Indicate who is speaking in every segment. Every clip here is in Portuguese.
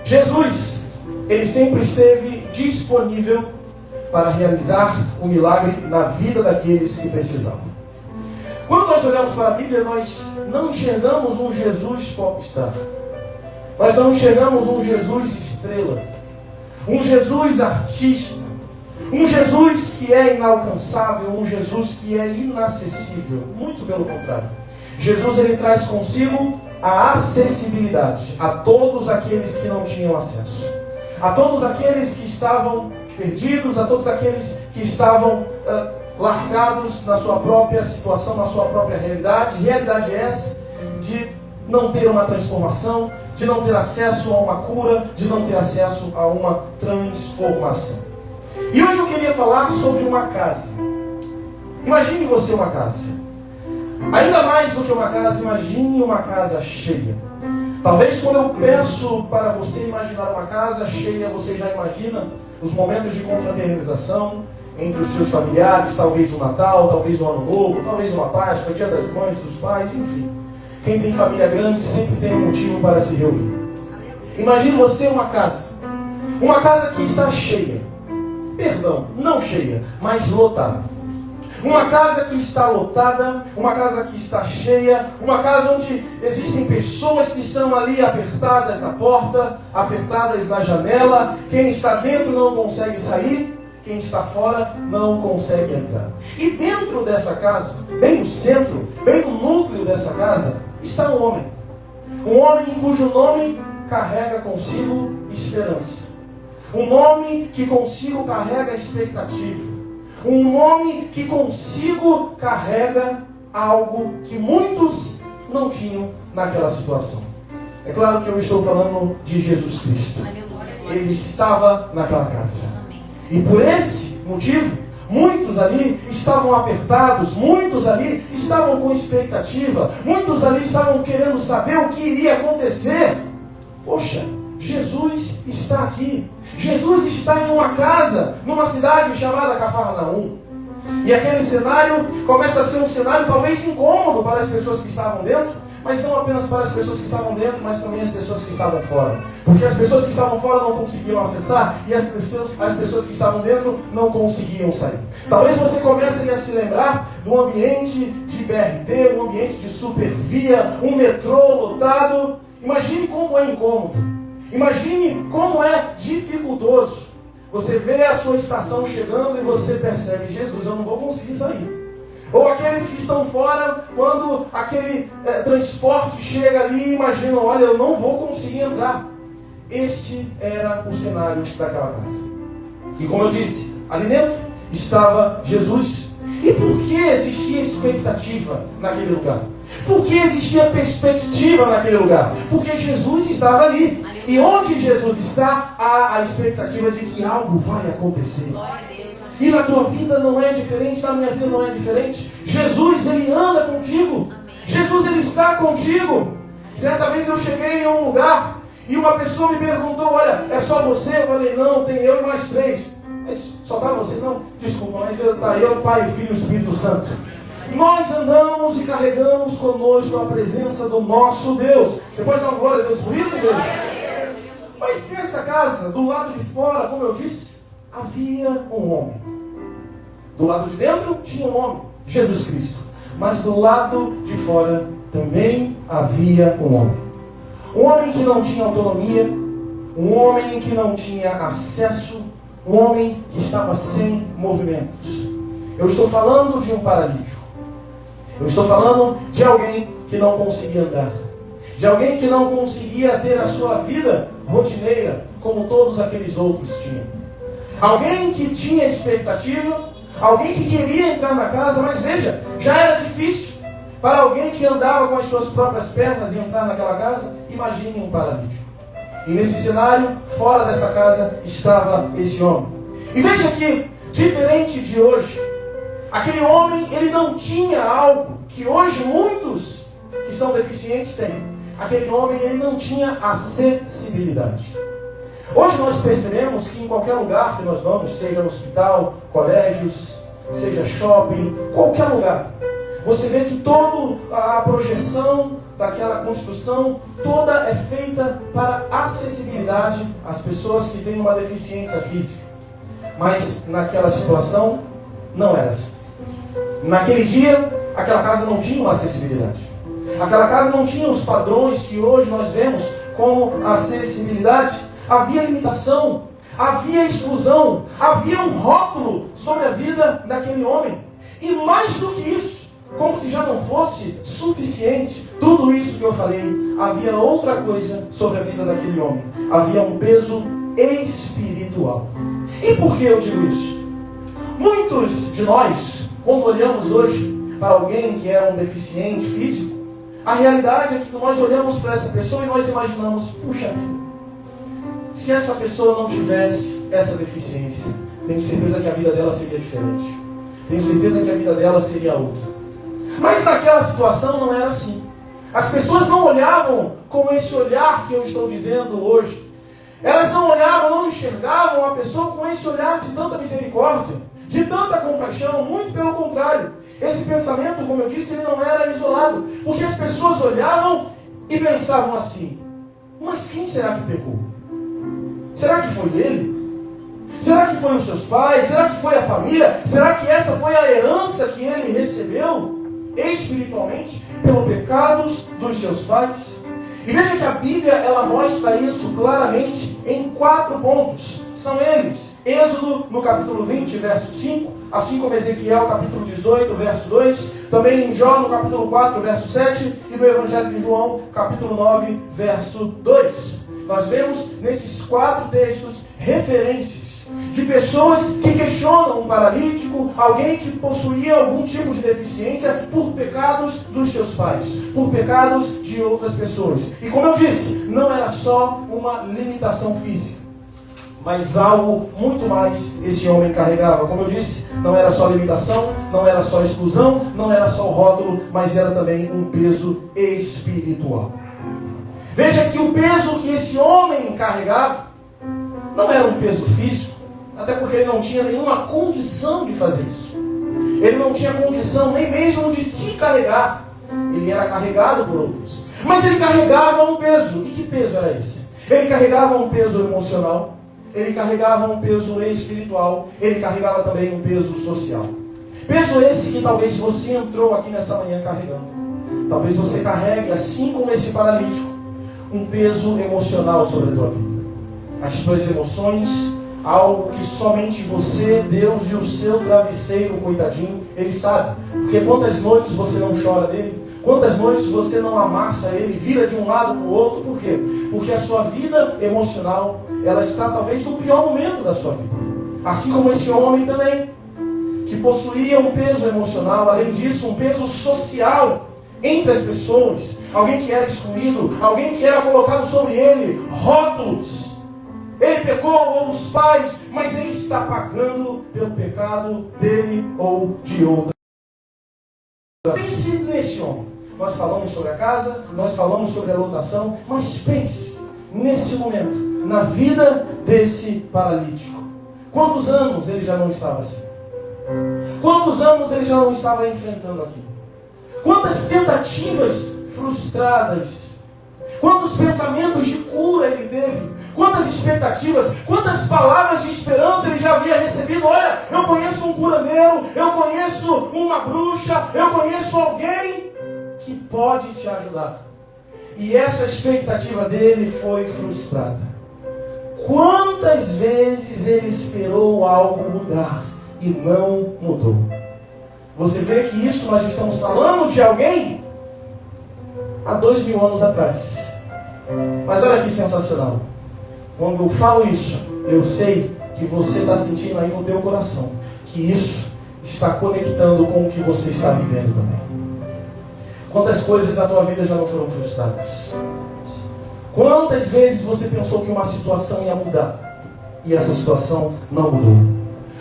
Speaker 1: Jesus, ele sempre esteve disponível para realizar um milagre na vida daqueles que precisavam. Quando nós olhamos para a Bíblia, nós não enxergamos um Jesus popstar. Nós não enxergamos um Jesus estrela, um Jesus artista, um Jesus que é inalcançável, um Jesus que é inacessível. Muito pelo contrário. Jesus, ele traz consigo a acessibilidade a todos aqueles que não tinham acesso, a todos aqueles que estavam perdidos, a todos aqueles que estavam largados na sua própria situação, na sua própria realidade. Realidade essa de não ter uma transformação, de não ter acesso a uma cura, de não ter acesso a uma transformação. E hoje eu queria falar sobre uma casa. Imagine você uma casa. Ainda mais do que uma casa, imagine uma casa cheia. Talvez quando eu peço para você imaginar uma casa cheia, você já imagina os momentos de confraternização entre os seus familiares, talvez o Natal, talvez o Ano Novo, talvez uma Páscoa, Dia das Mães, dos Pais, enfim. Quem tem família grande sempre tem um motivo para se reunir. Imagine você uma casa que está cheia. Perdão, não cheia, mas lotada. Uma casa que está lotada, uma casa que está cheia, uma casa onde existem pessoas que estão ali apertadas na porta, apertadas na janela. Quem está dentro não consegue sair, quem está fora não consegue entrar. E dentro dessa casa, bem no centro, bem no núcleo dessa casa, está um homem. Um homem cujo nome carrega consigo esperança. Um nome que consigo carrega expectativa. Um nome que consigo carrega algo que muitos não tinham naquela situação. É claro que eu estou falando de Jesus Cristo. Ele estava naquela casa. E por esse motivo, muitos ali estavam apertados, muitos ali estavam com expectativa, muitos ali estavam querendo saber o que iria acontecer. Poxa, Jesus está aqui. Jesus está em uma casa, numa cidade chamada Cafarnaum. E aquele cenário começa a ser um cenário talvez incômodo para as pessoas que estavam dentro, mas não apenas para as pessoas que estavam dentro, mas também as pessoas que estavam fora. Porque as pessoas que estavam fora não conseguiam acessar e as pessoas que estavam dentro não conseguiam sair. Talvez você comece a se lembrar do ambiente de BRT, um ambiente de supervia, um metrô lotado. Imagine como é incômodo. Imagine como é dificultoso. Você vê a sua estação chegando e você percebe: Jesus, eu não vou conseguir sair. Ou aqueles que estão fora, quando aquele transporte chega ali, imaginam: olha, eu não vou conseguir entrar. Este era o cenário daquela casa. E como eu disse, ali dentro estava Jesus. E por que existia expectativa naquele lugar? Por que existia perspectiva naquele lugar? Porque Jesus estava ali. E onde Jesus está, há a expectativa de que algo vai acontecer. E na tua vida não é diferente, na minha vida não é diferente. Jesus, ele anda contigo. Jesus, ele está contigo. Certa vez eu cheguei em um lugar e uma pessoa me perguntou: olha, é só você? Eu falei: não, tem eu e mais 3. Mas só está você? Não, desculpa, mas está eu, Pai, Filho e Espírito Santo. Nós andamos e carregamos conosco a presença do nosso Deus. Você pode dar uma glória a Deus por isso, igreja? Mas nessa casa, do lado de fora, como eu disse, havia um homem. Do lado de dentro tinha um homem, Jesus Cristo. Mas do lado de fora também havia um homem. Um homem que não tinha autonomia, um homem que não tinha acesso, um homem que estava sem movimentos. Eu estou falando de um paralítico. Eu estou falando de alguém que não conseguia andar. De alguém que não conseguia ter a sua vida rotineira, como todos aqueles outros tinham. Alguém que tinha expectativa, alguém que queria entrar na casa, mas veja, já era difícil para alguém que andava com as suas próprias pernas e entrar naquela casa. Imagine um paralítico. E nesse cenário, fora dessa casa, estava esse homem. E veja que, diferente de hoje, aquele homem, ele não tinha algo que hoje muitos que são deficientes têm. Aquele homem, ele não tinha acessibilidade. Hoje nós percebemos que em qualquer lugar que nós vamos, seja hospital, colégios, seja shopping, qualquer lugar, você vê que toda a projeção daquela construção toda é feita para acessibilidade às pessoas que têm uma deficiência física. Mas naquela situação não era assim. Naquele dia, aquela casa não tinha uma acessibilidade. Aquela casa não tinha os padrões que hoje nós vemos como acessibilidade. Havia limitação, havia exclusão, havia um rótulo sobre a vida daquele homem. E mais do que isso, como se já não fosse suficiente tudo isso que eu falei, havia outra coisa sobre a vida daquele homem. Havia um peso espiritual. E por que eu digo isso? Muitos de nós, quando olhamos hoje para alguém que é um deficiente físico, a realidade é que nós olhamos para essa pessoa e nós imaginamos, puxa vida, se essa pessoa não tivesse essa deficiência, tenho certeza que a vida dela seria diferente. Tenho certeza que a vida dela seria outra. Mas naquela situação não era assim. As pessoas não olhavam com esse olhar que eu estou dizendo hoje. Elas não olhavam, não enxergavam a pessoa com esse olhar de tanta misericórdia, de tanta compaixão. Muito pelo contrário. Esse pensamento, como eu disse, ele não era isolado. Porque as pessoas olhavam e pensavam assim: mas quem será que pecou? Será que foi ele? Será que foi os seus pais? Será que foi a família? Será que essa foi a herança que ele recebeu espiritualmente pelos pecados dos seus pais? E veja que a Bíblia, ela mostra isso claramente em 4 pontos. São eles: Êxodo, no capítulo 20, verso 5, assim como Ezequiel, capítulo 18, verso 2, também em Jó, no capítulo 4, verso 7, e no Evangelho de João, capítulo 9, verso 2. Nós vemos nesses 4 textos referências de pessoas que questionam um paralítico, alguém que possuía algum tipo de deficiência por pecados dos seus pais, por pecados de outras pessoas. E como eu disse, não era só uma limitação física, mas algo muito mais esse homem carregava. Como eu disse, não era só limitação, não era só exclusão, não era só rótulo, mas era também um peso espiritual. Veja que o peso que esse homem carregava não era um peso físico, até porque ele não tinha nenhuma condição de fazer isso. Ele não tinha condição nem mesmo de se carregar. Ele era carregado por outros. Mas ele carregava um peso. E que peso era esse? Ele carregava um peso emocional. Ele carregava um peso espiritual. Ele carregava também um peso social. Peso esse que talvez você entrou aqui nessa manhã carregando. Talvez você carregue, assim como esse paralítico, um peso emocional sobre a tua vida. As tuas emoções, algo que somente você, Deus e o seu travesseiro, coitadinho, Ele sabe. Porque quantas noites você não chora dele? Quantas noites você não amassa ele, vira de um lado para o outro? Por quê? Porque a sua vida emocional, ela está talvez no pior momento da sua vida. Assim como esse homem também, que possuía um peso emocional, além disso, um peso social entre as pessoas. Alguém que era excluído, alguém que era colocado sobre ele rótulos. Ele pecou, ou os pais, mas ele está pagando pelo pecado dele ou de outra. Pense nesse homem. Nós falamos sobre a casa, nós falamos sobre a lotação, mas pense nesse momento, na vida desse paralítico. Quantos anos ele já não estava assim? Quantos anos ele já não estava enfrentando aquilo? Quantas tentativas frustradas? Quantos pensamentos de cura ele teve? Quantas expectativas? Quantas palavras de esperança ele já havia recebido? Olha, eu conheço um curandeiro, eu conheço uma bruxa, eu conheço alguém que pode te ajudar. E essa expectativa dele foi frustrada. Quantas vezes ele esperou algo mudar e não mudou? Você vê que isso nós estamos falando de alguém há 2000 anos atrás. Mas olha que sensacional. Quando eu falo isso, eu sei que você está sentindo aí no teu coração que isso está conectando com o que você está vivendo também. Quantas coisas na tua vida já não foram frustradas? Quantas vezes você pensou que uma situação ia mudar e essa situação não mudou?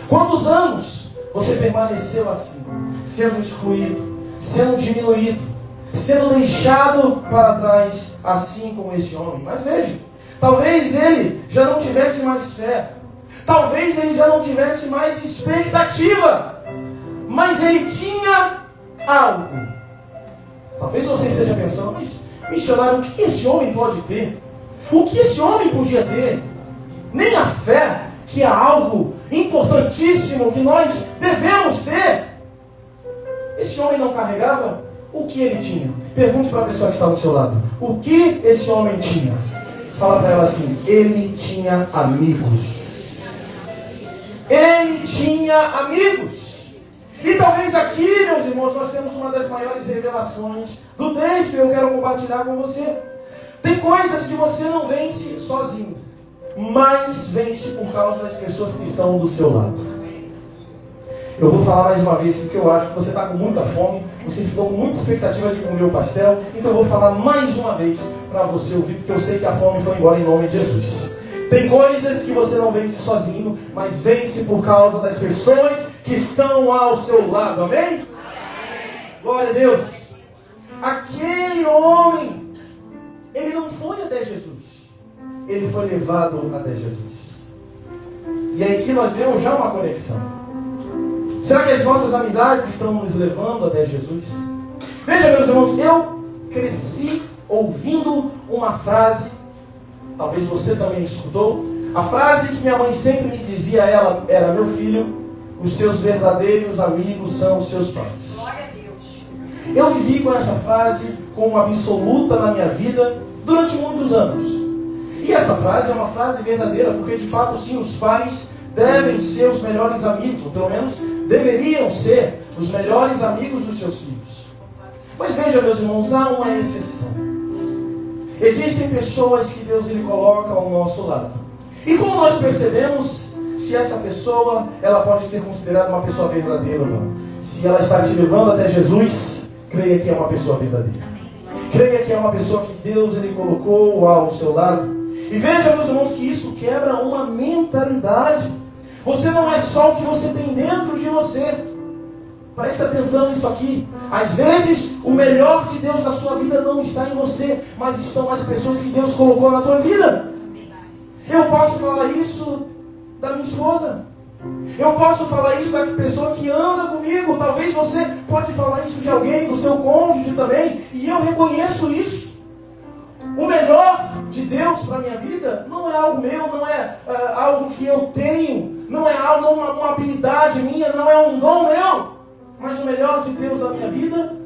Speaker 1: Quantos anos você permaneceu assim, sendo excluído, sendo diminuído, sendo deixado para trás, assim como esse homem? Mas veja, talvez ele já não tivesse mais fé, talvez ele já não tivesse mais expectativa, mas ele tinha algo. Talvez você esteja pensando, mas Missionário, o que esse homem pode ter? O que esse homem podia ter? Nem a fé, que é algo importantíssimo que nós devemos ter. Esse homem não carregava? O que ele tinha? Pergunte para a pessoa que está do seu lado. O que esse homem tinha? Fala para ela assim: ele tinha amigos. Ele tinha amigos. E talvez aqui, meus irmãos, nós temos uma das maiores revelações do texto. Eu quero compartilhar com você. Tem coisas que você não vence sozinho, mas vence por causa das pessoas que estão do seu lado. Eu vou falar mais uma vez, porque eu acho que você está com muita fome, você ficou com muita expectativa de comer o pastel, então eu vou falar mais uma vez para você ouvir, porque eu sei que a fome foi embora em nome de Jesus. Tem coisas que você não vence sozinho, mas vence por causa das pessoas que estão ao seu lado, amém? Amém. Glória a Deus. Aquele homem, ele não foi até Jesus, ele foi levado até Jesus. E aí que nós vemos já uma conexão. Será que as nossas amizades estão nos levando até Jesus? Veja, meus irmãos, eu cresci ouvindo uma frase, talvez você também escutou. A frase que minha mãe sempre me dizia ela era: meu filho, os seus verdadeiros amigos são os seus pais. Glória a Deus. Eu vivi com essa frase como absoluta na minha vida durante muitos anos. E essa frase é uma frase verdadeira, porque de fato sim, os pais devem ser os melhores amigos, ou pelo menos deveriam ser os melhores amigos dos seus filhos. Mas veja, meus irmãos, há uma exceção. Existem pessoas que Deus ele coloca ao nosso lado. E como nós percebemos se essa pessoa ela pode ser considerada uma pessoa verdadeira ou não? Se ela está te levando até Jesus, creia que é uma pessoa verdadeira. Creia que é uma pessoa que Deus ele colocou ao seu lado. E veja, meus irmãos, que isso quebra uma mentalidade. Você não é só o que você tem dentro de você. Preste atenção nisso aqui. Às vezes, o melhor de Deus na sua vida não está em você, mas estão as pessoas que Deus colocou na tua vida. Eu posso falar isso da minha esposa. Eu posso falar isso da pessoa que anda comigo. Talvez você pode falar isso de alguém, do seu cônjuge também. E eu reconheço isso. O melhor de Deus para a minha vida não é algo meu, não é algo que eu tenho, não é algo, uma habilidade minha, não é um dom meu. Mas o melhor de Deus na minha vida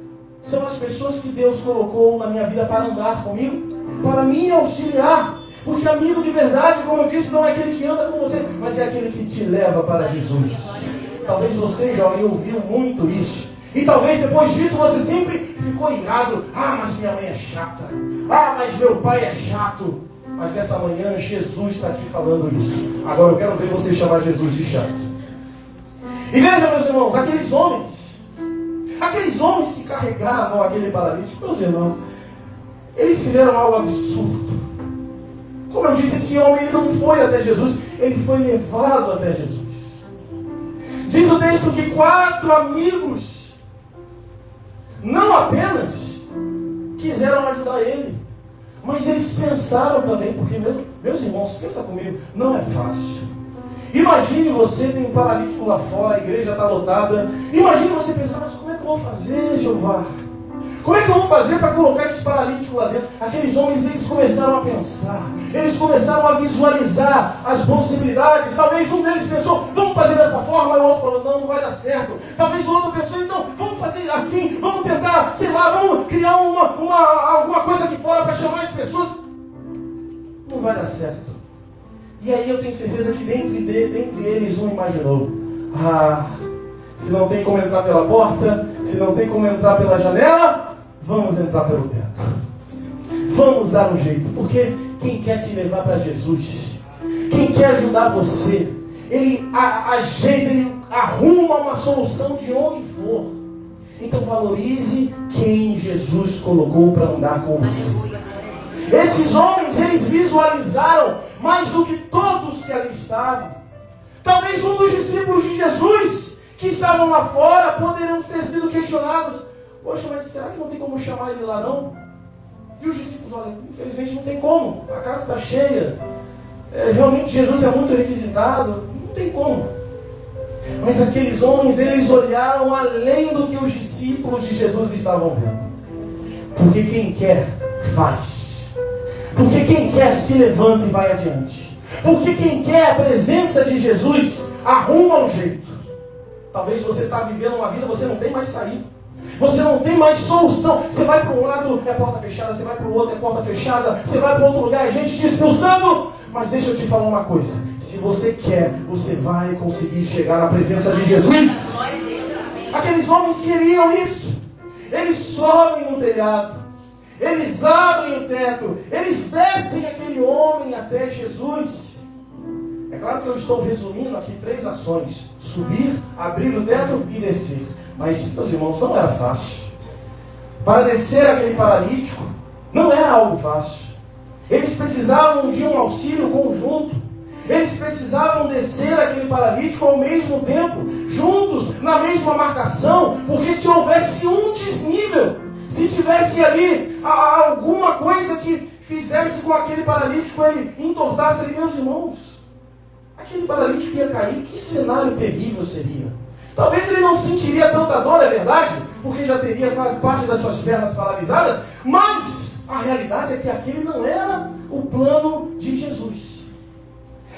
Speaker 1: são as pessoas que Deus colocou na minha vida para andar comigo, para me auxiliar. Porque amigo de verdade, como eu disse, não é aquele que anda com você, mas é aquele que te leva para Jesus. Talvez você já ouviu muito isso. E talvez depois disso você sempre ficou irado. Ah, mas minha mãe é chata. Ah, mas meu pai é chato. Mas nessa manhã Jesus está te falando isso. Agora eu quero ver você chamar Jesus de chato. E veja, meus irmãos, aqueles homens que carregavam aquele paralítico, meus irmãos, eles fizeram algo absurdo. Como eu disse, esse homem ele não foi até Jesus, ele foi levado até Jesus. Diz o texto que 4 amigos não apenas quiseram ajudar ele, mas eles pensaram também, porque, meus irmãos, pensa comigo, não é fácil. Imagine você, tem um paralítico lá fora, a igreja está lotada. Imagine você pensar, mas como é que eu vou fazer, Jeová? Como é que eu vou fazer para colocar esse paralítico lá dentro? Aqueles homens, eles começaram a pensar, eles começaram a visualizar as possibilidades. Talvez um deles pensou, vamos fazer dessa forma, e o outro falou, não vai dar certo. Talvez o outro pensou, então, vamos fazer assim, vamos tentar, sei lá, vamos criar alguma coisa aqui fora para chamar as pessoas. Não vai dar certo. E aí eu tenho certeza que dentre eles um imaginou, se não tem como entrar pela porta, se não tem como entrar pela janela, vamos entrar pelo teto. Vamos dar um jeito, porque quem quer te levar para Jesus, quem quer ajudar você, ele ajeita, ele arruma uma solução de onde for. Então valorize quem Jesus colocou para andar com você. Esses homens, eles visualizaram mais do que todos que ali estavam. Talvez um dos discípulos de Jesus que estavam lá fora poderiam ter sido questionados. Poxa, mas será que não tem como chamar ele lá não? E os discípulos, olha, infelizmente não tem como. A casa está cheia. Realmente Jesus é muito requisitado. Não tem como. Mas aqueles homens, eles olharam além do que os discípulos de Jesus estavam vendo. Porque quem quer faz. Porque quem quer se levanta e vai adiante. Porque quem quer a presença de Jesus arruma um jeito. Talvez você está vivendo uma vida, você não tem mais saída. Você não tem mais solução. Você vai para um lado, é porta fechada. Você vai para o outro, é porta fechada. Você vai para outro lugar, é gente te expulsando. Mas deixa eu te falar uma coisa. Se você quer, você vai conseguir chegar na presença de Jesus. Aqueles homens queriam isso. Eles sobem no telhado. Eles abrem o teto. Eles descem aquele homem até Jesus. É claro que eu estou resumindo aqui 3 ações. Subir, abrir o teto e descer. Mas, meus irmãos, não era fácil. Para descer aquele paralítico, não era algo fácil. Eles precisavam de um auxílio conjunto. Eles precisavam descer aquele paralítico ao mesmo tempo, juntos, na mesma marcação, porque se houvesse um desnível, se tivesse ali alguma coisa que fizesse com aquele paralítico, ele entortasse ali, meus irmãos, aquele paralítico ia cair, que cenário terrível seria. Talvez ele não sentiria tanta dor, é verdade, porque já teria quase parte das suas pernas paralisadas, mas a realidade é que aquele não era o plano de Jesus.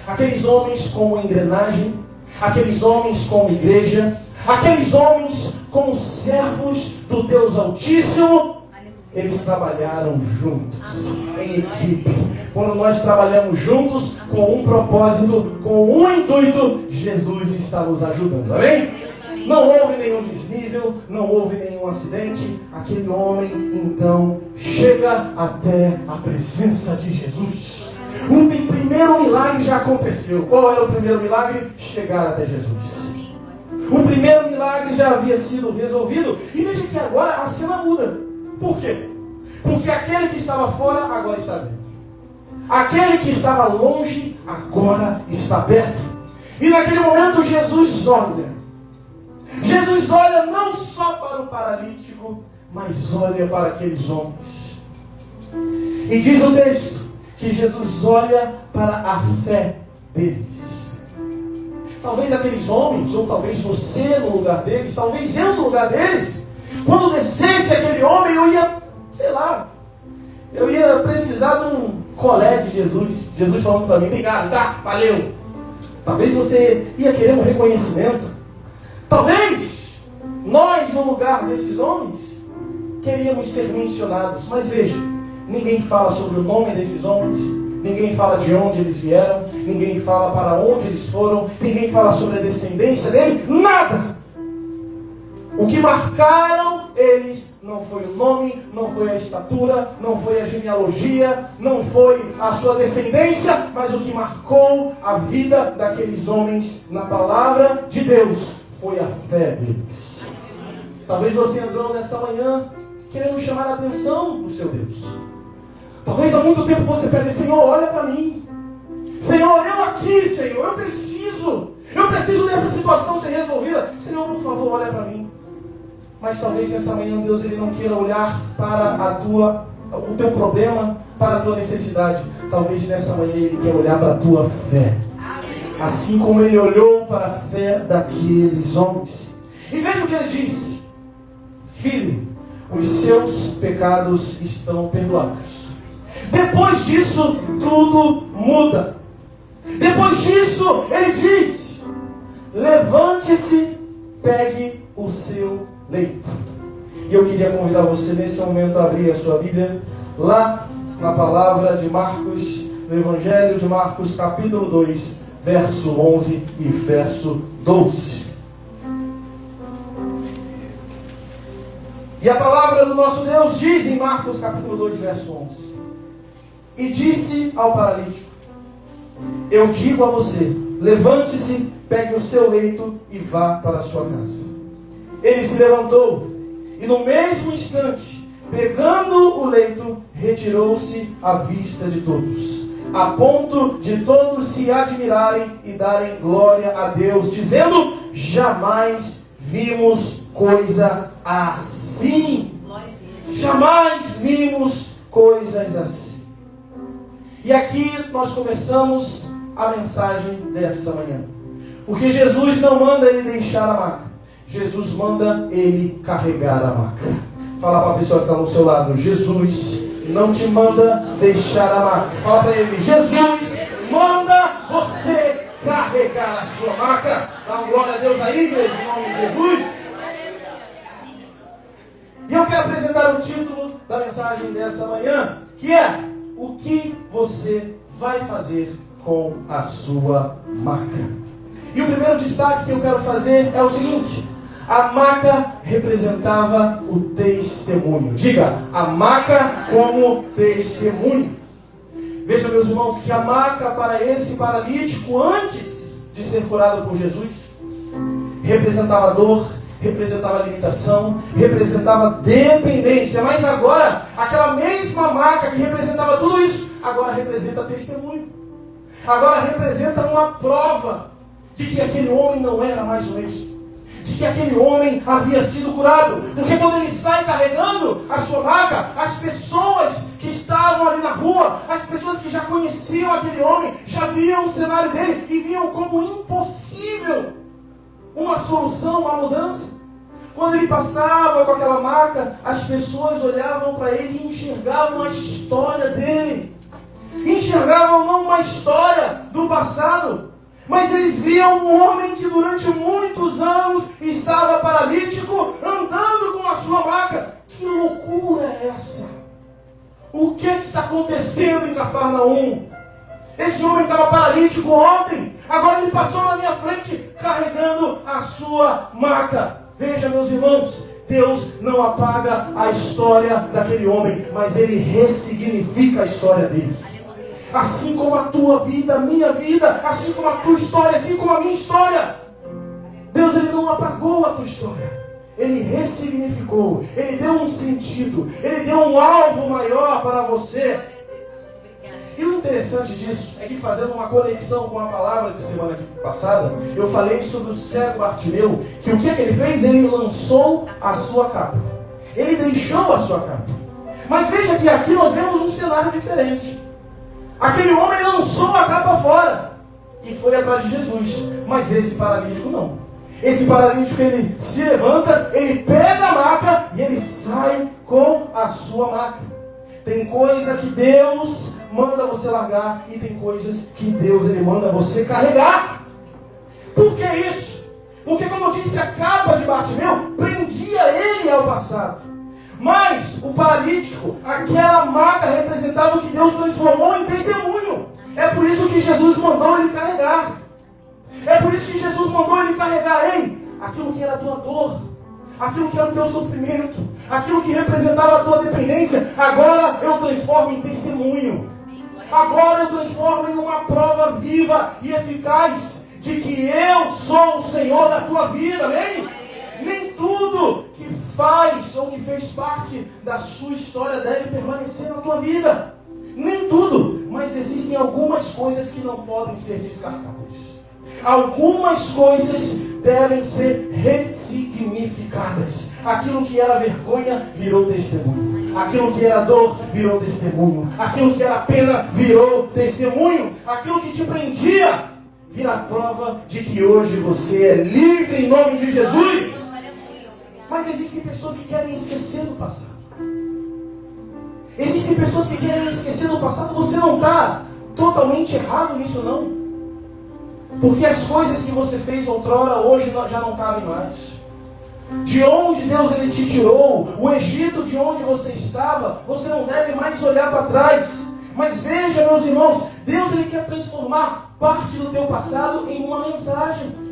Speaker 1: Aqueles homens como engrenagem, aqueles homens como igreja, aqueles homens como servos do Deus Altíssimo, eles trabalharam juntos, em equipe. Quando nós trabalhamos juntos, com um propósito, com um intuito, Jesus está nos ajudando, amém? Não houve nenhum desnível, não houve nenhum acidente. Aquele homem, então, chega até a presença de Jesus. O primeiro milagre já aconteceu. Qual era o primeiro milagre? Chegar até Jesus. O primeiro milagre já havia sido resolvido. E veja que agora a cena muda. Por quê? Porque aquele que estava fora, agora está dentro. Aquele que estava longe, agora está perto. E naquele momento Jesus olha. Jesus olha não só para o paralítico, mas olha para aqueles homens. E diz o texto que Jesus olha para a fé deles. Talvez aqueles homens, ou talvez você no lugar deles, talvez eu no lugar deles, quando descesse aquele homem, eu ia, sei lá, eu ia precisar de um colé de Jesus. Jesus falando para mim, obrigado, tá, valeu. Talvez você ia querer um reconhecimento. Talvez nós, no lugar desses homens, queríamos ser mencionados. Mas veja, ninguém fala sobre o nome desses homens, ninguém fala de onde eles vieram, ninguém fala para onde eles foram, ninguém fala sobre a descendência dele, nada. O que marcaram eles não foi o nome, não foi a estatura, não foi a genealogia, não foi a sua descendência, mas o que marcou a vida daqueles homens na palavra de Deus foi a fé deles. Talvez você entrou nessa manhã querendo chamar a atenção do seu Deus. Talvez há muito tempo você pede, Senhor, olha para mim. Senhor, eu aqui, Senhor, eu preciso dessa situação ser resolvida. Senhor, por favor, olha para mim. Mas talvez nessa manhã Deus ele não queira olhar para o teu problema, para a tua necessidade. Talvez nessa manhã Ele quer olhar para a tua fé. Assim como Ele olhou para a fé daqueles homens. E veja o que Ele disse: Filho, os seus pecados estão perdoados. Depois disso, tudo muda. Depois disso, Ele diz: levante-se, pegue o seu leito. E eu queria convidar você nesse momento a abrir a sua Bíblia lá na palavra de Marcos, no Evangelho de Marcos, capítulo 2, verso 11 e verso 12. E a palavra do nosso Deus diz em Marcos capítulo 2, verso 11: E disse ao paralítico: Eu digo a você, levante-se, pegue o seu leito e vá para a sua casa. Ele se levantou e no mesmo instante, pegando o leito, retirou-se à vista de todos, a ponto de todos se admirarem e darem glória a Deus, dizendo: jamais vimos coisa assim. Jamais vimos coisas assim. E aqui nós começamos a mensagem dessa manhã. Porque Jesus não manda ele deixar a maca. Jesus manda ele carregar a maca. Fala para a pessoa que está no seu lado: Jesus não te manda deixar a maca. Fala para ele: Jesus manda você carregar a sua maca. Dá uma glória a Deus aí, igreja, em nome de Jesus. E eu quero apresentar o título da mensagem dessa manhã, que é: o que você vai fazer com a sua maca? E o primeiro destaque que eu quero fazer é o seguinte: a maca representava o testemunho. Diga: a maca como testemunho. Veja, meus irmãos, que a maca para esse paralítico, antes de ser curado por Jesus, representava dor, representava limitação, representava dependência. Mas agora, aquela mesma maca que representava tudo isso, agora representa testemunho. Agora representa uma prova de que aquele homem não era mais o mesmo, de que aquele homem havia sido curado. Porque quando ele sai carregando a sua maca, as pessoas que estavam ali na rua, as pessoas que já conheciam aquele homem, já viam o cenário dele e viam como impossível uma solução, uma mudança. Quando ele passava com aquela maca, as pessoas olhavam para ele e enxergavam a história dele. Enxergavam não uma história do passado, mas eles viam um homem que durante muitos anos estava paralítico, andando com a sua maca. Que loucura é essa? O que está acontecendo em Cafarnaum? Esse homem estava paralítico ontem, agora ele passou na minha frente carregando a sua maca. Veja, meus irmãos, Deus não apaga a história daquele homem, mas Ele ressignifica a história dele. Assim como a tua vida, a minha vida, assim como a tua história, assim como a minha história. Deus, Ele não apagou a tua história. Ele ressignificou, Ele deu um sentido, Ele deu um alvo maior para você. E o interessante disso é que, fazendo uma conexão com a palavra de semana passada, eu falei sobre o cego Bartimeu, que o que é que ele fez? Ele lançou a sua capa. Ele deixou a sua capa. Mas veja que aqui nós vemos um cenário diferente. Aquele homem lançou a capa fora e foi atrás de Jesus. Mas esse paralítico não. Esse paralítico, ele se levanta, ele pega a maca e ele sai com a sua maca. Tem coisa que Deus manda você largar e tem coisas que Deus, Ele manda você carregar. Por que isso? Porque, como eu disse, a capa de Bartimeu prendia ele ao passado. Mas o paralítico, aquela maca representava o que Deus transformou em testemunho. É por isso que Jesus mandou ele carregar. É por isso que Jesus mandou ele carregar, aquilo que era a tua dor, aquilo que era o teu sofrimento, aquilo que representava a tua dependência, agora eu transformo em testemunho. Agora eu transformo em uma prova viva e eficaz de que eu sou o Senhor da tua vida, amém? Nem tudo que faz ou que fez parte da sua história deve permanecer na tua vida. Nem tudo, mas existem algumas coisas que não podem ser descartadas. Algumas coisas devem ser ressignificadas. Aquilo que era vergonha virou testemunho. Aquilo que era dor virou testemunho. Aquilo que era pena virou testemunho. Aquilo que te prendia vira a prova de que hoje você é livre em nome de Jesus. Mas existem pessoas que querem esquecer do passado. Existem pessoas que querem esquecer do passado. Você não está totalmente errado nisso, não. Porque as coisas que você fez outrora, hoje já não cabem mais. De onde Deus Ele te tirou, o Egito de onde você estava, você não deve mais olhar para trás. Mas veja, meus irmãos, Deus Ele quer transformar parte do teu passado em uma mensagem.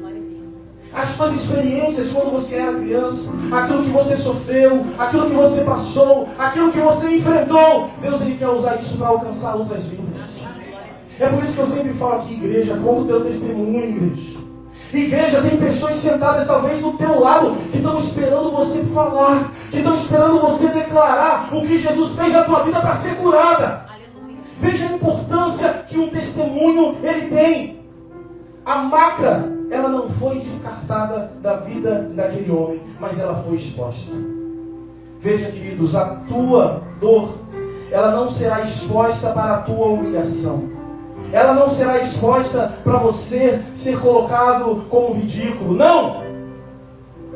Speaker 1: As suas experiências quando você era criança, aquilo que você sofreu, aquilo que você passou, aquilo que você enfrentou, Deus Ele quer usar isso para alcançar outras vidas. É por isso que eu sempre falo aqui, igreja, conta o teu testemunho, igreja. Igreja, tem pessoas sentadas talvez do teu lado, que estão esperando você falar, que estão esperando você declarar o que Jesus fez na tua vida para ser curada. Aleluia. Veja a importância que um testemunho ele tem. A maca, ela não foi descartada da vida daquele homem, mas ela foi exposta. Veja, queridos, a tua dor, ela não será exposta para a tua humilhação. Ela não será exposta para você ser colocado como ridículo. Não!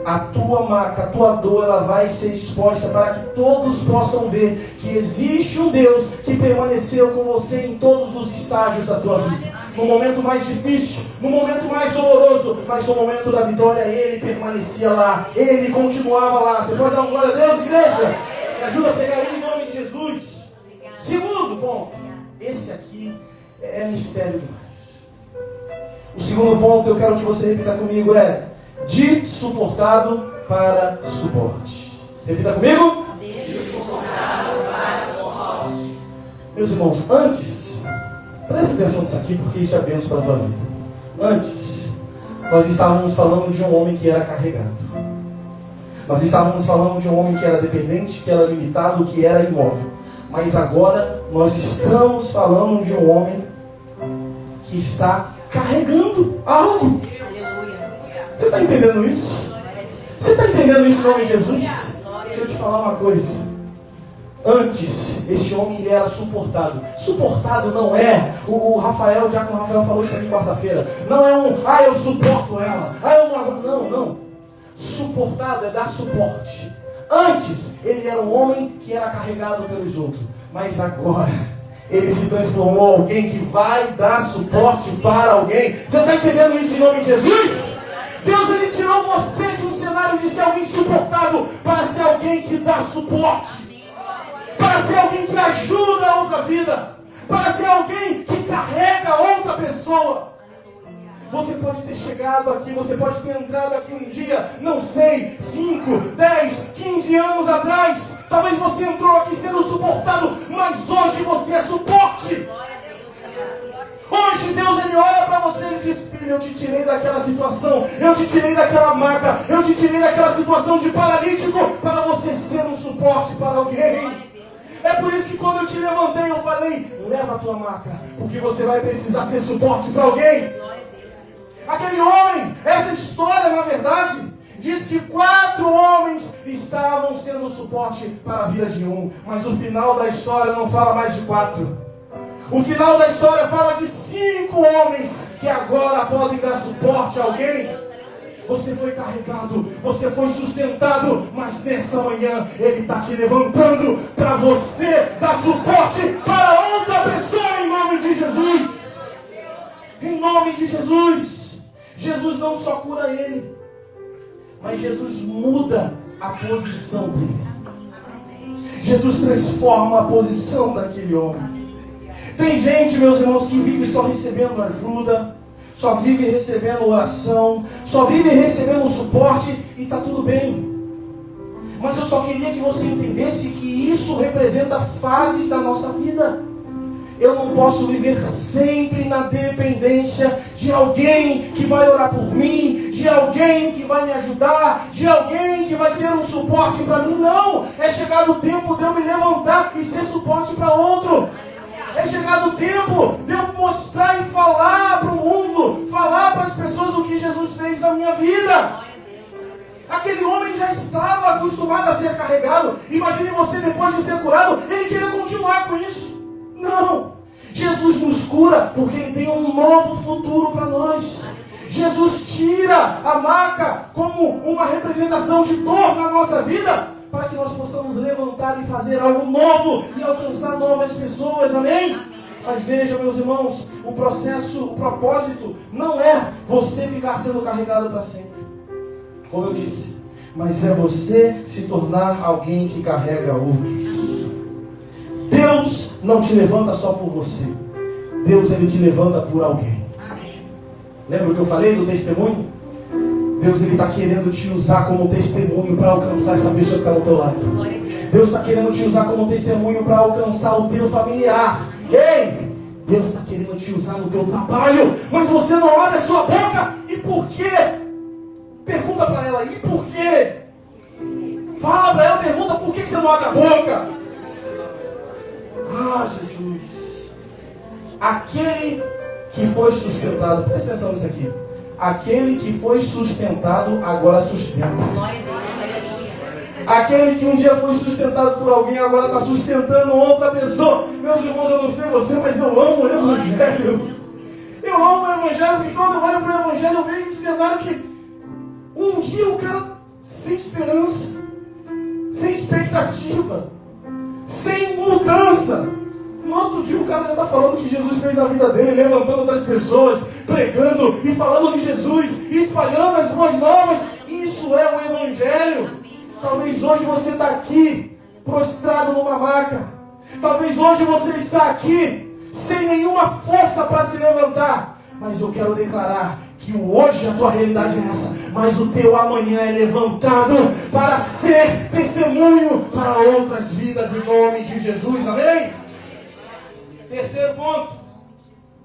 Speaker 1: a tua maca, a tua dor, ela vai ser exposta para que todos possam ver que existe um Deus que permaneceu com você em todos os estágios da tua vida. No momento mais difícil, no momento mais doloroso, mas no momento da vitória, Ele permanecia lá, Ele continuava lá. Você pode dar uma glória a Deus, igreja? Me ajuda a pregar aí em nome de Jesus. Segundo ponto, esse aqui é mistério demais. O segundo ponto, eu quero que você repita comigo, é de suportado para suporte. Repita comigo.
Speaker 2: De suportado para suporte.
Speaker 1: Meus irmãos, antes, preste atenção nisso aqui, porque isso é bênção para a tua vida. Antes, nós estávamos falando de um homem que era carregado. Nós estávamos falando de um homem que era dependente, que era limitado, que era imóvel. Mas agora, nós estamos falando de um homem que está carregando algo. Você está entendendo isso? Você está entendendo isso em nome de Jesus? Deixa eu te falar uma coisa. Antes, esse homem ele era suportado. Suportado não é, o Rafael, o diácono Rafael falou isso aqui quarta-feira. Não é eu suporto ela. Eu não. Não. Suportado é dar suporte. Antes, ele era um homem que era carregado pelos outros. Mas agora, ele se transformou em alguém que vai dar suporte para alguém. Você está entendendo isso em nome de Jesus? Deus, Ele tirou você de um cenário de ser alguém suportado para ser alguém que dá suporte. Para ser alguém que ajuda a outra vida. Para ser alguém que carrega outra pessoa. Você pode ter chegado aqui, você pode ter entrado aqui um dia, não sei, 5, 10, 15 anos atrás. Talvez você entrou aqui sendo suportado, mas hoje você é suporte. Hoje Deus ele olha para você e diz: filho, eu te tirei daquela situação, eu te tirei daquela maca, eu te tirei daquela situação de paralítico para você ser um suporte para alguém. É por isso que quando eu te levantei eu falei: leva a tua maca, porque você vai precisar ser suporte para alguém. Aquele homem, essa história na verdade diz que 4 homens estavam sendo suporte para a vida de um, mas o final da história não fala mais de 4. O final da história fala de 5 homens que agora podem dar suporte a alguém. Você foi carregado, você foi sustentado, mas nessa manhã Ele está te levantando para você dar suporte para outra pessoa em nome de Jesus. Em nome de Jesus. Jesus não só cura ele, mas Jesus muda a posição dele. Jesus transforma a posição daquele homem. Tem gente, meus irmãos, que vive só recebendo ajuda, só vive recebendo oração, só vive recebendo suporte e está tudo bem. Mas eu só queria que você entendesse que isso representa fases da nossa vida. Eu não posso viver sempre na dependência de alguém que vai orar por mim, de alguém que vai me ajudar, de alguém que vai ser um suporte para mim. Não! É chegado o tempo de eu me levantar e ser suporte para outro. É chegado o tempo de eu mostrar e falar para o mundo, falar para as pessoas o que Jesus fez na minha vida. Aquele homem já estava acostumado a ser carregado. Imagine você, depois de ser curado, ele querer continuar com isso. Não! Jesus nos cura porque Ele tem um novo futuro para nós. Jesus tira a maca como uma representação de dor na nossa vida, para que nós possamos levantar e fazer algo novo e alcançar novas pessoas, amém? Mas veja, meus irmãos, o propósito não é você ficar sendo carregado para sempre, como eu disse, mas é você se tornar alguém que carrega outros. Deus não te levanta só por você. Deus, Ele te levanta por alguém. Amém. Lembra o que eu falei do testemunho? Deus, Ele está querendo te usar como testemunho para alcançar essa pessoa que está ao teu lado. Deus está querendo te usar como testemunho para alcançar o teu familiar. Ei! Deus está querendo te usar no teu trabalho, mas você não abre a sua boca. E por quê? Pergunta para ela, e por quê? Fala para ela, pergunta por que você não abre a boca. Ah, Jesus. Aquele que foi sustentado, presta atenção nisso aqui. Aquele que foi sustentado, agora sustenta. Aquele que um dia foi sustentado por alguém, agora está sustentando outra pessoa. Meus irmãos, eu não sei você, mas eu amo o Evangelho. Eu amo o Evangelho, porque quando eu olho para o Evangelho, eu vejo um cenário que um dia o cara sem esperança, sem expectativa, sem mudança. No outro dia o cara já está falando que Jesus fez na vida dele, levantando outras pessoas, pregando e falando de Jesus, e espalhando as boas novas. Isso é o Evangelho. Talvez hoje você está aqui, prostrado numa maca. Talvez hoje você está aqui, sem nenhuma força para se levantar. Mas eu quero declarar que hoje a tua realidade é essa, mas o teu amanhã é levantado para ser testemunho para outras vidas em nome de Jesus, amém? Terceiro ponto,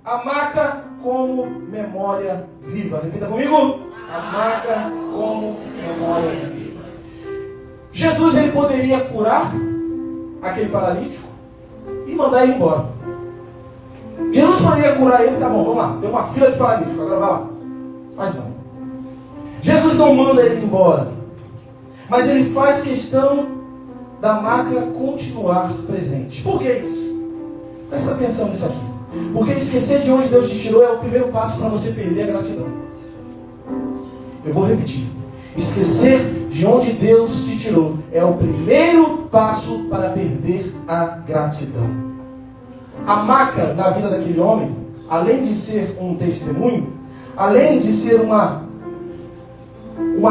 Speaker 1: a maca como memória viva. Repita comigo, a maca como memória viva. Jesus, ele poderia curar aquele paralítico e mandar ele embora. Jesus poderia curar ele, tá bom, vamos lá, tem uma fila de paralíticos, agora vai lá. Mas não. Jesus não manda ele embora, mas ele faz questão da maca continuar presente. Por que isso? Presta atenção nisso aqui. Porque esquecer de onde Deus te tirou é o primeiro passo para você perder a gratidão. Eu vou repetir. Esquecer de onde Deus te tirou é o primeiro passo para perder a gratidão. A maca na vida daquele homem, além de ser um testemunho, além de ser uma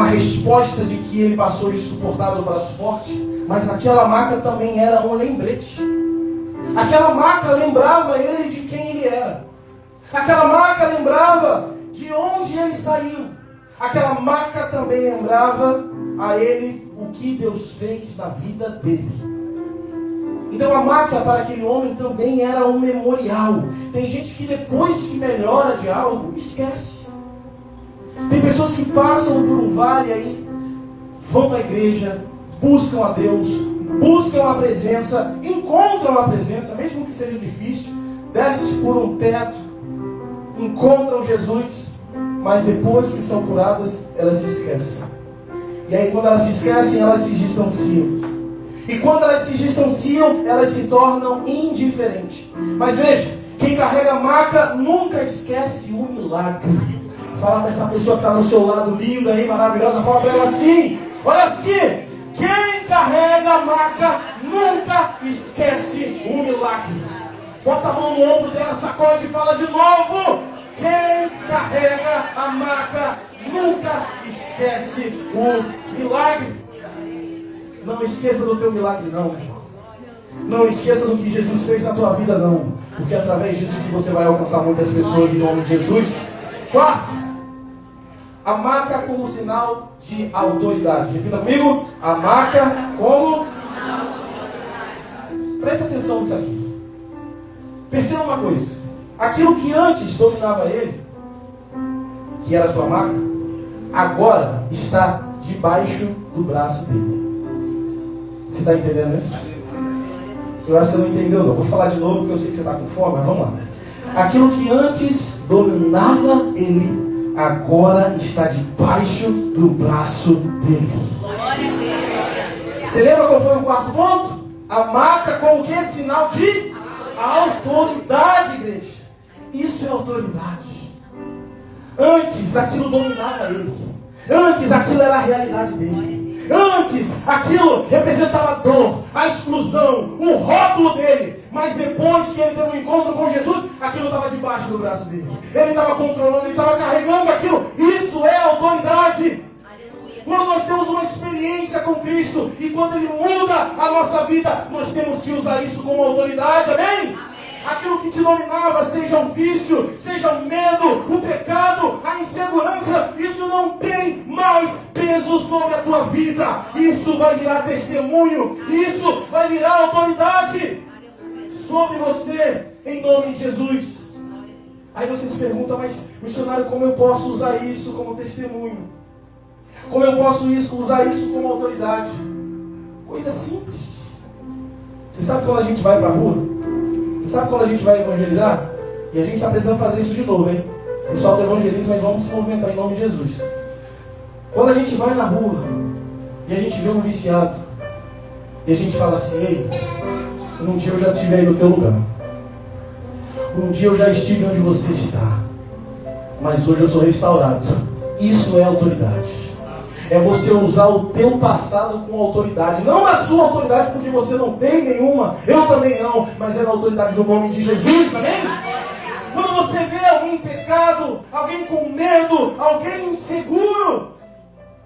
Speaker 1: resposta de que ele passou de suportável para suporte, mas aquela maca também era um lembrete. Aquela maca lembrava ele de quem ele era. Aquela maca lembrava de onde ele saiu. Aquela maca também lembrava a ele o que Deus fez na vida dele. Então a maca para aquele homem também era um memorial. Tem gente que depois que melhora de algo, esquece. Tem pessoas que passam por um vale aí, vão para a igreja, buscam a Deus, buscam a presença, encontram a presença, mesmo que seja difícil, desce por um teto, encontram Jesus, mas depois que são curadas, elas se esquecem. E aí quando elas se esquecem, elas se distanciam. E quando elas se distanciam, elas se tornam indiferentes. Mas veja, quem carrega a maca nunca esquece o milagre. Fala para essa pessoa que está no seu lado, linda aí, maravilhosa, fala para ela assim, olha aqui, quem carrega a maca nunca esquece o milagre. Bota a mão no ombro dela, sacode e fala de novo. Quem carrega a maca nunca esquece o milagre. Não esqueça do teu milagre não, meu irmão. Não esqueça do que Jesus fez na tua vida não. Porque é através disso que você vai alcançar muitas pessoas em nome de Jesus. Quarto, a maca como sinal de autoridade. Repita comigo. A maca como sinal de autoridade. Presta atenção nisso aqui. Perceba uma coisa. Aquilo que antes dominava ele, que era a sua maca, agora está debaixo do braço dele. Você está entendendo isso? Eu acho que você não entendeu não. Vou falar de novo porque eu sei que você está com fome, mas vamos lá. Aquilo que antes dominava ele, agora está debaixo do braço dele. Você lembra qual foi o quarto ponto? A maca como que? Sinal de autoridade, igreja. Isso é autoridade. Antes aquilo dominava ele. Antes aquilo era a realidade dele. Antes aquilo representava dor, a exclusão, o rótulo dele. Mas depois que ele teve um encontro com Jesus, aquilo estava debaixo do braço dele. Ele estava controlando, ele estava carregando aquilo. Isso é autoridade. Quando nós temos uma experiência com Cristo e quando Ele muda a nossa vida, nós temos que usar isso como autoridade, amém? Aquilo que te dominava, seja um vício, seja o medo, o pecado, a insegurança, isso não tem mais peso sobre a tua vida. Isso vai virar testemunho, isso vai virar autoridade sobre você, em nome de Jesus. Aí você se pergunta, mas missionário, como eu posso usar isso como testemunho? Como eu posso usar isso como autoridade? Coisa simples. Você sabe quando a gente vai para a rua? Você sabe quando a gente vai evangelizar? E a gente está precisando fazer isso de novo, hein? Pessoal do evangelismo, mas vamos se movimentar em nome de Jesus. Quando a gente vai na rua e a gente vê um viciado e a gente fala assim, ei, um dia eu já estive aí no teu lugar. Um dia eu já estive onde você está. Mas hoje eu sou restaurado. Isso é autoridade. é você usar o teu passado com autoridade. Não a sua autoridade, porque você não tem nenhuma, eu também não, mas é na autoridade do nome de Jesus, amém? Quando você vê alguém em pecado, alguém com medo, alguém inseguro,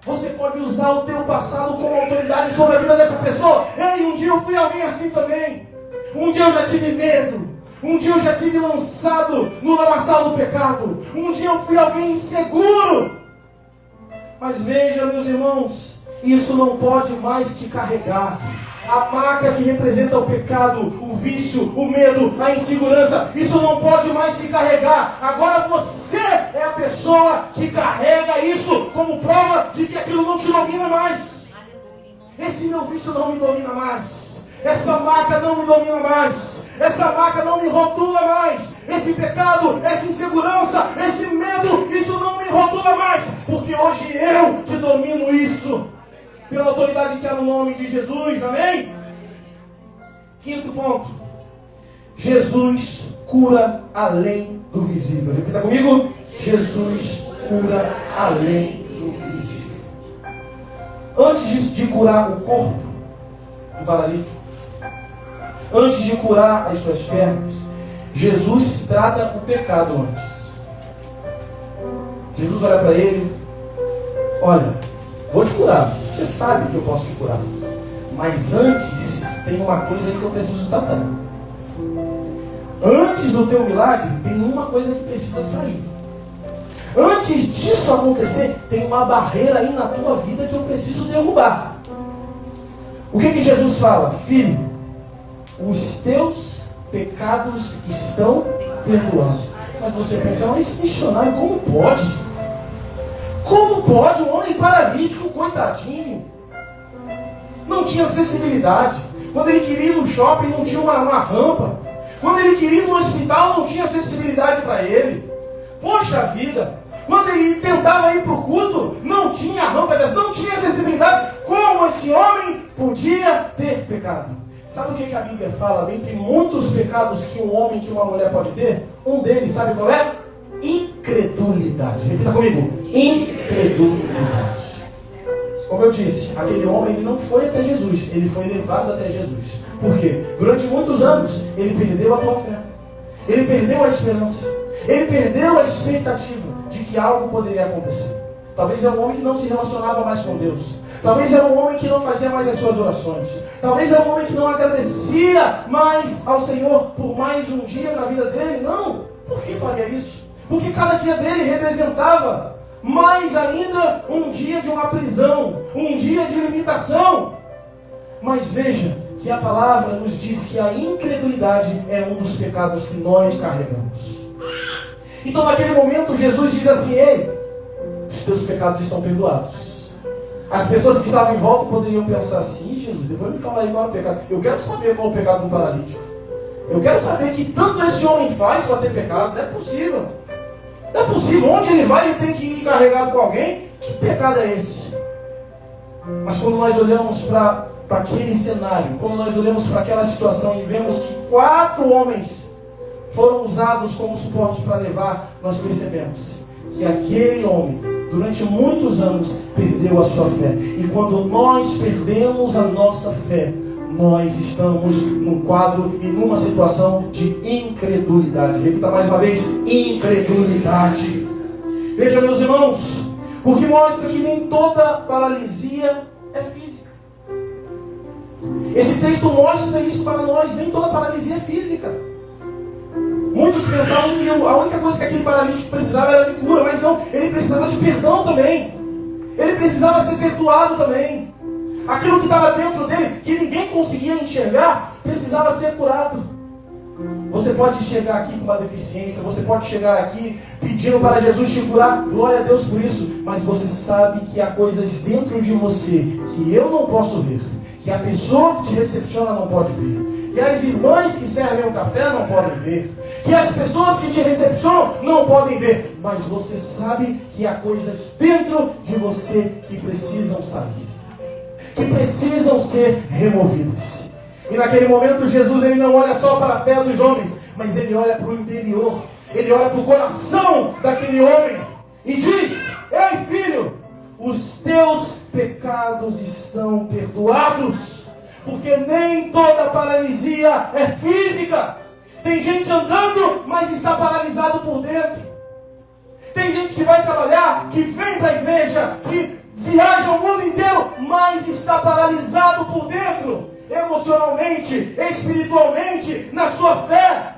Speaker 1: você pode usar o teu passado como autoridade sobre a vida dessa pessoa. Ei, um dia eu fui alguém assim também. Um dia eu já tive medo. Um dia eu já tive lançado no lamaçal do pecado. Um dia eu fui alguém inseguro. Mas veja, meus irmãos, isso não pode mais te carregar. A maca que representa o pecado, o vício, o medo, a insegurança, isso não pode mais te carregar. Agora você é a pessoa que carrega isso como prova de que aquilo não te domina mais. Esse meu vício não me domina mais. Essa maca não me domina mais. Essa maca não me rotula mais. Esse pecado, essa insegurança, esse medo, isso não me rotula mais. Porque hoje eu que domino isso. Pela autoridade que há no nome de Jesus, amém? Quinto ponto. Jesus cura além do visível. Repita comigo. Jesus cura além do visível. Antes de curar o corpo do paralítico, antes de curar as suas pernas, Jesus trata o pecado antes. Jesus olha para ele, olha, vou te curar. Você sabe que eu posso te curar. Mas antes, tem uma coisa que eu preciso tratar. Antes do teu milagre, tem uma coisa que precisa sair. Antes disso acontecer, tem uma barreira aí na tua vida que eu preciso derrubar. O que Jesus fala? Filho, os teus pecados estão perdoados. Mas você pensa, mas esse missionário, como pode? Como pode um homem paralítico, coitadinho? Não tinha acessibilidade. Quando ele queria ir no shopping, não tinha uma rampa. Quando ele queria ir no hospital, não tinha acessibilidade para ele. Poxa vida! Quando ele tentava ir para o culto, não tinha rampa, não tinha acessibilidade. Como esse homem podia ter pecado? Sabe o que a Bíblia fala? Dentre muitos pecados que um homem, que uma mulher pode ter, um deles, sabe qual é? Incredulidade. Repita comigo. Incredulidade. Como eu disse, aquele homem ele não foi até Jesus, ele foi levado até Jesus. Por quê? Durante muitos anos, ele perdeu a tua fé. Ele perdeu a esperança. Ele perdeu a expectativa de que algo poderia acontecer. Talvez era um homem que não se relacionava mais com Deus. Talvez era um homem que não fazia mais as suas orações. Talvez era um homem que não agradecia mais ao Senhor por mais um dia na vida dele. Não. Por que faria isso? Porque cada dia dele representava mais ainda um dia de uma prisão, um dia de limitação. Mas veja que a palavra nos diz que a incredulidade é um dos pecados que nós carregamos. Então naquele momento Jesus diz assim: ei, os teus pecados estão perdoados. As pessoas que estavam em volta poderiam pensar assim: Jesus, depois me fala aí qual é o pecado. Eu quero saber qual é o pecado do paralítico. Eu quero saber que tanto esse homem faz para ter pecado. Não é possível. Não é possível. Onde ele vai, ele tem que ir carregado com alguém. Que pecado é esse? Mas quando nós olhamos para aquele cenário, quando nós olhamos para aquela situação e vemos que 4 homens foram usados como suporte para levar, nós percebemos que aquele homem, durante muitos anos, perdeu a sua fé. E quando nós perdemos a nossa fé, nós estamos num quadro e numa situação de incredulidade. Repita mais uma vez: incredulidade. Veja, meus irmãos, porque mostra que nem toda paralisia é física. Esse texto mostra isso para nós. Nem toda paralisia é física. Muitos pensavam que a única coisa que aquele paralítico precisava era de cura, mas não, ele precisava de perdão também. Ele precisava ser perdoado também. Aquilo que estava dentro dele, que ninguém conseguia enxergar, precisava ser curado. Você pode chegar aqui com uma deficiência, você pode chegar aqui pedindo para Jesus te curar, glória a Deus por isso, mas você sabe que há coisas dentro de você que eu não posso ver, que a pessoa que te recepciona não pode ver, que as irmãs que servem o café não podem ver, que as pessoas que te recepcionam não podem ver, mas você sabe que há coisas dentro de você que precisam sair, que precisam ser removidas. E naquele momento Jesus ele não olha só para a fé dos homens, mas ele olha para o interior, ele olha para o coração daquele homem e diz: ei filho, os teus perdoados. Porque nem toda paralisia é física. Tem gente andando, mas está paralisado por dentro. Tem gente que vai trabalhar, que vem para a igreja, que viaja o mundo inteiro, mas está paralisado por dentro. Emocionalmente, espiritualmente, na sua fé.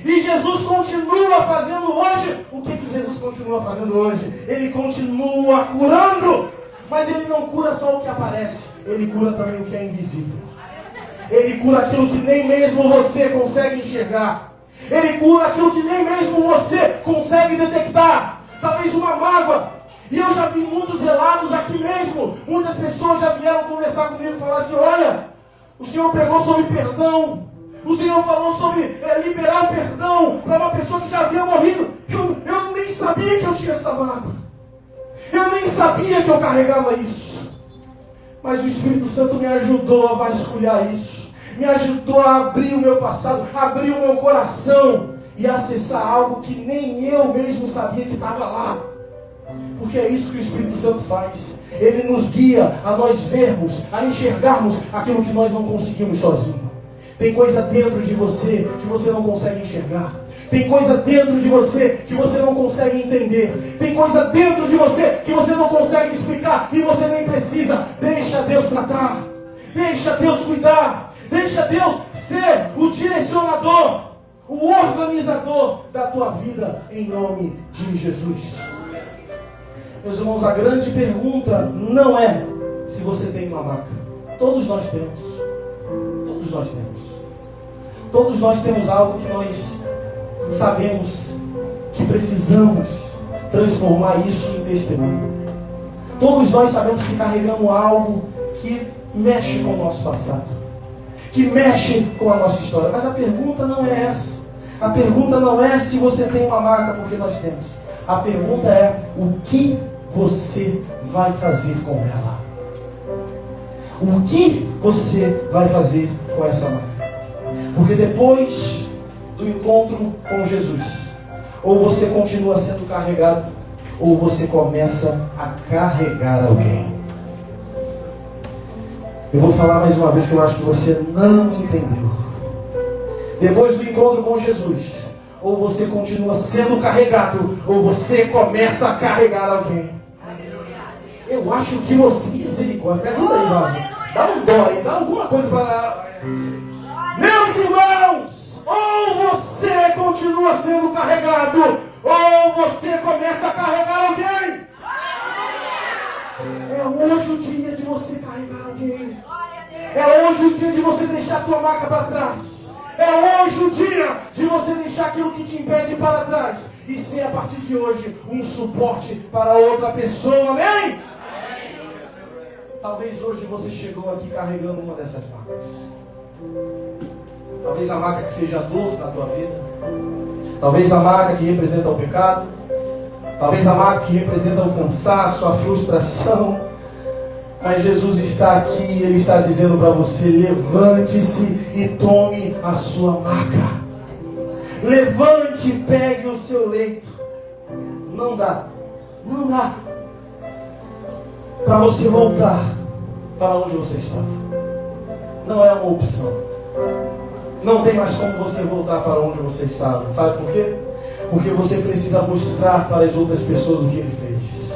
Speaker 1: E Jesus continua fazendo hoje. O que Jesus continua fazendo hoje? Ele continua curando. Mas Ele não cura só o que aparece. Ele cura também o que é invisível. Ele cura aquilo que nem mesmo você consegue enxergar. Ele cura aquilo que nem mesmo você consegue detectar. Talvez uma mágoa. E eu já vi muitos relatos aqui mesmo. Muitas pessoas já vieram conversar comigo e falar assim: olha, o Senhor pregou sobre perdão. O Senhor falou sobre liberar o perdão para uma pessoa que já havia morrido. Eu nem sabia que eu tinha essa mágoa. Eu nem sabia que eu carregava isso. Mas o Espírito Santo me ajudou a vasculhar isso. Me ajudou a abrir o meu passado, abrir o meu coração e acessar algo que nem eu mesmo sabia que estava lá. Porque é isso que o Espírito Santo faz. Ele nos guia a nós vermos, a enxergarmos aquilo que nós não conseguimos sozinhos. Tem coisa dentro de você que você não consegue enxergar. Tem coisa dentro de você que você não consegue entender. Tem coisa dentro de você que você não consegue explicar e você nem precisa. Deixa Deus tratar. Deixa Deus cuidar. Deixa Deus ser o direcionador, o organizador da tua vida, em nome de Jesus. Meus irmãos, a grande pergunta não é se você tem uma maca. Todos nós temos. Todos nós temos. Todos nós temos algo que nós sabemos que precisamos transformar isso em testemunho. Todos nós sabemos que carregamos algo que mexe com o nosso passado, que mexe com a nossa história. Mas a pergunta não é essa. A pergunta não é se você tem uma marca, porque nós temos. A pergunta é: o que você vai fazer com ela? O que você vai fazer com essa marca? Porque depois do encontro com Jesus, ou você continua sendo carregado, ou você começa a carregar alguém. Eu vou falar mais uma vez que eu acho que você não entendeu. Depois do encontro com Jesus, ou você continua sendo carregado, ou você começa a carregar alguém. Eu acho que você... Misericórdia, me ajuda aí, Vaso. Dá um dó aí, dá alguma coisa para... Meus irmãos, ou você continua sendo carregado, ou você começa a carregar alguém. É hoje o dia de você carregar alguém. É hoje o dia de você deixar a tua marca para trás. É hoje o dia de você deixar aquilo que te impede para trás e ser, a partir de hoje, um suporte para outra pessoa. Amém? Talvez hoje você chegou aqui carregando uma dessas marcas. Talvez a marca que seja a dor na tua vida. Talvez a marca que representa o pecado. Talvez a marca que representa o cansaço, a frustração. Mas Jesus está aqui e Ele está dizendo para você: levante-se e tome a sua marca. Levante e pegue o seu leito. Não dá para você voltar para onde você estava. Não é uma opção. Não tem mais como você voltar para onde você estava. Sabe por quê? Porque você precisa mostrar para as outras pessoas o que Ele fez.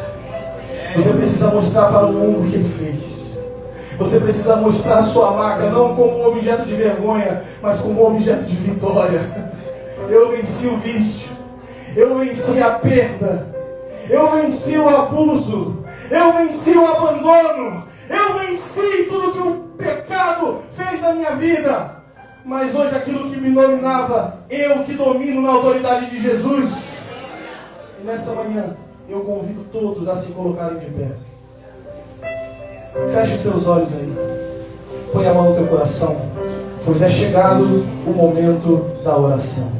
Speaker 1: Você precisa mostrar para o mundo o que Ele fez. Você precisa mostrar a sua marca, não como um objeto de vergonha, mas como um objeto de vitória. Eu venci o vício. Eu venci a perda. Eu venci o abuso. Eu venci o abandono. Eu venci tudo que o pecado fez na minha vida. Mas hoje aquilo que me dominava, eu que domino na autoridade de Jesus. E nessa manhã, eu convido todos a se colocarem de pé. Feche os teus olhos aí. Põe a mão no teu coração. Pois é chegado o momento da oração.